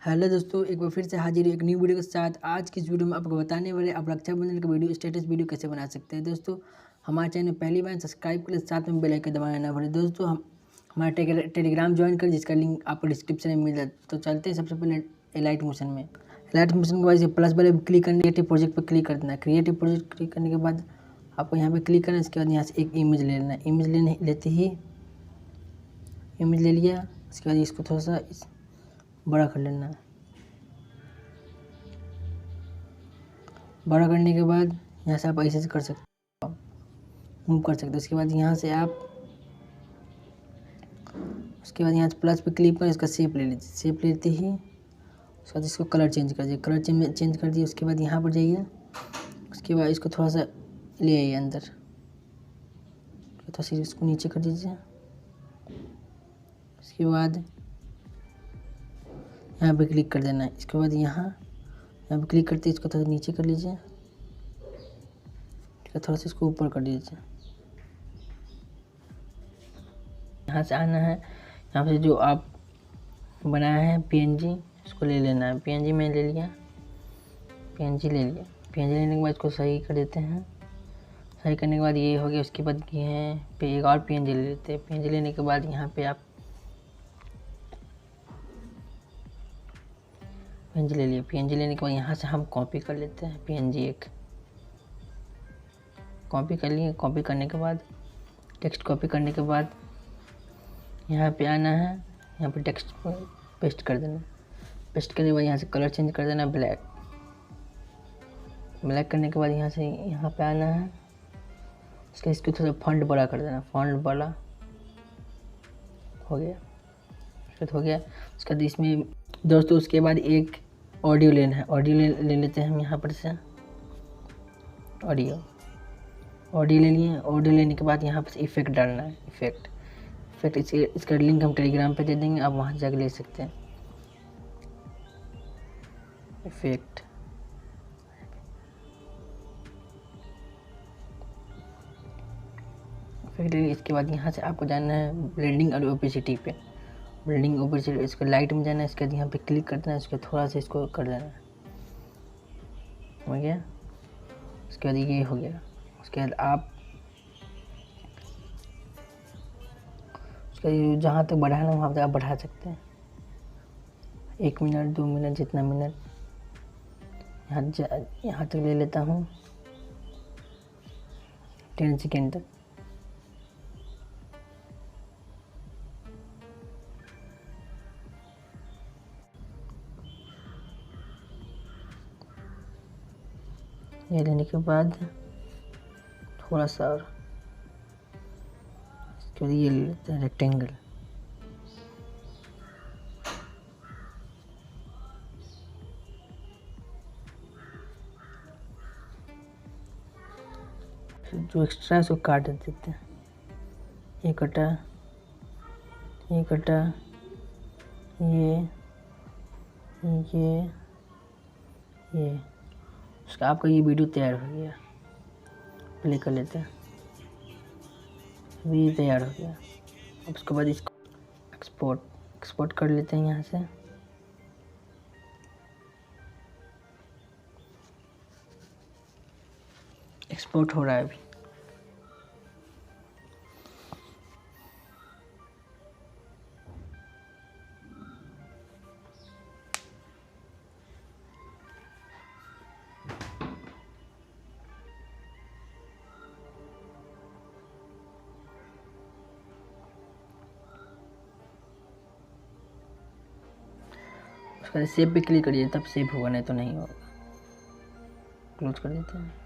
Hello दोस्तों, एक बार फिर से हाजिर एक न्यू वीडियो के साथ। आज की इस वीडियो में आपको बताने वाले आप रक्षाबंधन का वीडियो स्टेटस वीडियो कैसे बना सकते हैं। दोस्तों हमारे चैनल पहली बार सब्सक्राइब करें, साथ में बेल आइकन दबाना ना भूलें। दोस्तों हम हमारा टेलीग्राम ज्वाइन करें, जिसका लिंक आपको डिस्क्रिप्शन में मिल जाए। तो चलते हैं सबसे पहले एलाइट मोशन में। एलाइट मोशन के बाद प्लस वाले क्लिक करना, क्रिएटिव प्रोजेक्ट पर क्लिक कर देना। क्रिएटिव प्रोजेक्ट क्लिक करने के बाद आपको यहाँ पर क्लिक करना। इसके बाद यहाँ से एक इमेज ले लेना। इमेज लेते ही इमेज ले लिया। इसके बाद इसको थोड़ा सा बड़ा कर लेना। बड़ा करने के बाद यहाँ से आप ऐसे से कर सकते हो, मूव कर सकते हो। उसके बाद यहाँ से प्लस पे क्लिक कर इसका शेप ले लीजिए। शेप लेते ही उसके बाद इसको कलर चेंज कर दिए। कलर चेंज कर दिए। उसके बाद यहाँ पर जाइए। उसके बाद इसको थोड़ा सा ले आइए अंदर, थोड़ा सा इसको नीचे कर दीजिए। उसके बाद यहाँ पे क्लिक कर देना है। इसके बाद यहाँ पे क्लिक करते इसको थोड़ा नीचे कर लीजिए, थोड़ा सा इसको ऊपर कर दीजिए। यहाँ से आना है, यहाँ से जो आप बनाया है पीएनजी इसको ले लेना है। पीएनजी मैंने ले लिया। पीएनजी लेने के बाद इसको सही कर देते हैं। सही करने के बाद ये हो गया। उसके बाद ये है पे एक और पीएनजी ले लेते हैं। पीएनजी लेने के बाद यहाँ पे आप पीएनजी ले लिए। पीएनजी लेने के बाद यहाँ से हम कॉपी कर लेते हैं। पीएनजी एक कॉपी कर लिए। कॉपी करने के बाद टेक्स्ट कॉपी करने के बाद यहाँ पे आना है। यहाँ पे टेक्स्ट को पेस्ट कर देना। पेस्ट करने के बाद यहाँ से कलर चेंज कर देना ब्लैक करने के बाद यहाँ से यहाँ पे आना है। इसको थोड़ा फॉन्ट बड़ा कर देना। फॉन्ट बड़ा हो गया। हो गया। उसके बाद इसमें दोस्तों उसके बाद एक ऑडियो लेना है। ऑडियो ले लेते हैं हम यहाँ पर से। ऑडियो ले लिए। ऑडियो लेने के बाद यहाँ पर इफेक्ट डालना है। इफेक्ट इसका लिंक हम टेलीग्राम पे दे देंगे, आप वहाँ जाकर ले सकते हैं। इफेक्ट इसके बाद यहाँ से आपको जाना है ब्लेंडिंग और ओपेसिटी पे। ब्लेंडिंग ओपेसिटी इसको लाइट में जाना है। इसके बाद यहाँ पे क्लिक करना है। इसको थोड़ा सा इसको कर देना है। हो गया। उसके बाद ये हो गया। उसके बाद आप जहाँ तक बढ़ाना वहाँ तक आप बढ़ा सकते हैं। 1 मिनट 2 मिनट जितना मिनट यहाँ तक ले लेता हूँ। 10 सेकेंड तक। ये लेने के बाद थोड़ा सा और इसके बाद ये ले लेते हैं रेक्टेंगल। जो एक्स्ट्रा है उसको काट देते हैं। ये कटा ये उसका आपका ये वीडियो तैयार हो गया। प्ले कर लेते हैं। अभी तैयार हो गया। अब उसके बाद इसको एक्सपोर्ट कर लेते हैं। यहाँ से एक्सपोर्ट हो रहा है अभी। उसका सेव पे क्लिक करिए, तब सेव होगा, नहीं तो नहीं होगा। क्लोज कर देते हैं।